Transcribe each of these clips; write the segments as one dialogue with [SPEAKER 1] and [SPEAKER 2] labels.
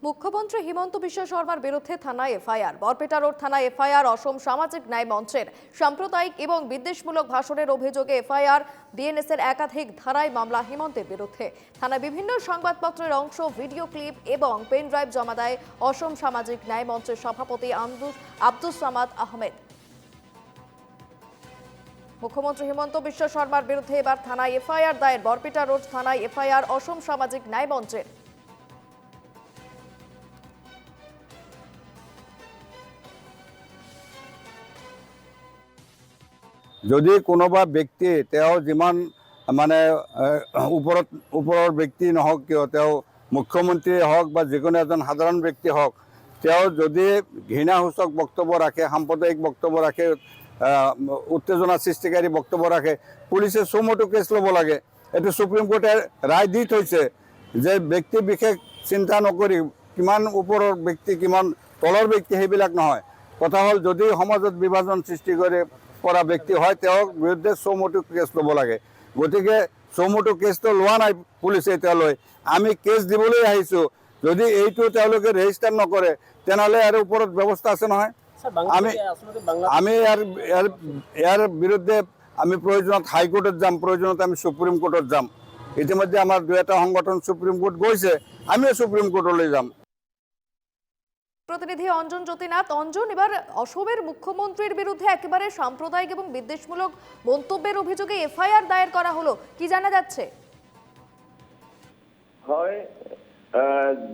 [SPEAKER 1] মুখ্যমন্ত্রী হিমন্ত বিশ্ব শর্মার বিরুদ্ধে থানায় এফআইআর। বরপেটা রোড থানায় এফআইআর অসম সামাজিক ন্যায় মঞ্চের সাম্প্রদায়িক এবং বিদ্বেষমূলক ভাষণের অভিযোগে এফআইআর। বিএনএস এর একাধিক ধারায় মামলা হিমন্তের বিরুদ্ধে। থানায় বিভিন্ন সংবাদপত্রের অংশ, ভিডিও ক্লিপ এবং পেন ড্রাইভ জমা দেয় অসম সামাজিক ন্যায় মঞ্চের সভাপতি আব্দুস সামাদ আহমেদ। মুখ্যমন্ত্রী হিমন্ত বিশ্ব শর্মার বিরুদ্ধে এবার থানায় এফআইআর দায়ের। বরপেটা রোড থানায় এফআইআর অসম সামাজিক ন্যায় মঞ্চের।
[SPEAKER 2] যদি কোনোবা ব্যক্তি যিমান মানে ওপৰৰ ব্যক্তি নহওক কিয়, মুখ্যমন্ত্ৰী হওক বা যিকোনো এজন সাধাৰণ ব্যক্তি হওক, যদি ঘৃণাসূচক বক্তব্য ৰাখে, সাম্প্ৰদায়িক বক্তব্য ৰাখে, উত্তেজনা সৃষ্টিকাৰী বক্তব্য ৰাখে, পুলিচে চমুটো কেছ ল'ব লাগে। এইটো সুপ্ৰিম কোৰ্টে ৰায় দি থৈছে যে ব্যক্তি বিশেষ চিন্তা নকৰি কিমান ওপৰৰ ব্যক্তি কিমান তলৰ ব্যক্তি সেইবিলাক নহয়। কথা হ'ল যদি সমাজত বিভাজন সৃষ্টি কৰা ব্যক্তি হয় তেওঁৰ বিৰুদ্ধে চমুটো কেছ ল'ব লাগে। গতিকে চমুটো কেছটো লোৱা নাই পুলিচে এতিয়ালৈ। আমি কেছ দিবলৈ আহিছোঁ। যদি এইটো তেওঁলোকে ৰেজিষ্টাৰ নকৰে তেনেহ'লে ইয়াৰ ওপৰত ব্যৱস্থা আছে নহয়। আমি ইয়াৰ বিৰুদ্ধে আমি প্ৰয়োজনত হাইকোৰ্টত যাম, প্ৰয়োজনত আমি সুপ্ৰিম কোৰ্টত যাম। ইতিমধ্যে আমাৰ 2টা সংগঠন সুপ্ৰিম কোৰ্ট গৈছে, আমিও সুপ্ৰিম কোৰ্টলৈ যাম।
[SPEAKER 1] প্রতিনিধি অঞ্জন জ্যোতিনাথ। অঞ্জন, এবার অসমের মুখ্যমন্ত্রীর বিরুদ্ধে একেবারে সাম্প্রদায়িক এবং বিদ্বেষমূলক মন্তব্যের অভিযোগে এফআইআর দায়ের করা হলো, কি জানা যাচ্ছে?
[SPEAKER 3] হয়,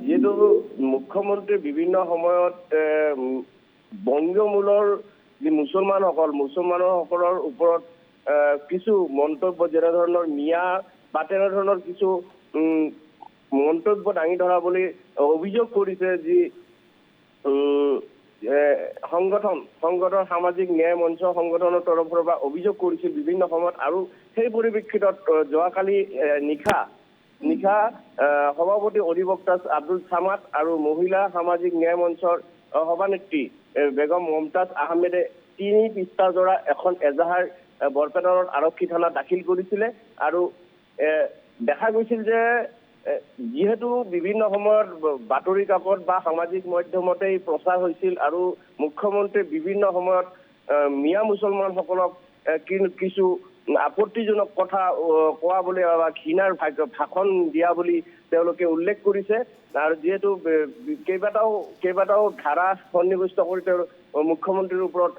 [SPEAKER 3] যেহেতু মুখ্যমন্ত্রী বিভিন্ন সময়ত বংগমূলৰ যি মুছলমানসকলৰ ওপৰত কিছু মন্তব্য, যেনে ধৰণৰ মিয়া বা তেনেধৰণৰ কিছু মন্তব্য দাঙি ধৰা বুলি অভিযোগ কৰিছে যি সংগঠন সামাজিক ন্যায় মঞ্চ সংগঠনৰ তৰফৰ পৰা অভিযোগ কৰিছিল বিভিন্ন সময়ত। আৰু সেই পৰিপ্ৰেক্ষিতত যোৱাকালি নিশা সভাপতি অধিবক্তা আব্দুল সামাদ আৰু মহিলা সামাজিক ন্যায় মঞ্চৰ সভানেত্ৰী বেগম মমতাজ আহমেদে 3 পৃষ্ঠাজোৰা এখন এজাহাৰ বৰপেটাৰ আৰক্ষী থানাত দাখিল কৰিছিলে। আৰু দেখা গৈছিল যে যিহেতু বিভিন্ন সময়ত বাতৰি কাকত বা সামাজিক মাধ্যমতেই প্ৰচাৰ হৈছিল আৰু মুখ্যমন্ত্ৰীয়ে বিভিন্ন সময়ত মিয়া মুছলমানসকলক কিছু আপত্তিজনক কথা কোৱা বুলি বা ঘৃণাৰ ভাষণ দিয়া বুলি তেওঁলোকে উল্লেখ কৰিছে। আৰু যিহেতু কেইবাটাও ধাৰা সন্নিৱিষ্ট কৰি তেওঁ মুখ্যমন্ত্ৰীৰ ওপৰত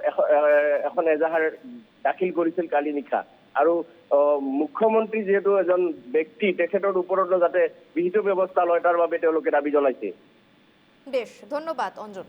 [SPEAKER 3] এখন এজাহাৰ দাখিল কৰিছিল কালি নিশা। আৰু মুখ্যমন্ত্ৰী যিহেতু এজন ব্যক্তি, তেখেতৰ ওপৰতো যাতে বিহিত ব্যৱস্থা লয় তাৰ বাবে তেওঁলোকে দাবী জনাইছে।
[SPEAKER 1] বেশ, ধন্যবাদ অঞ্জন।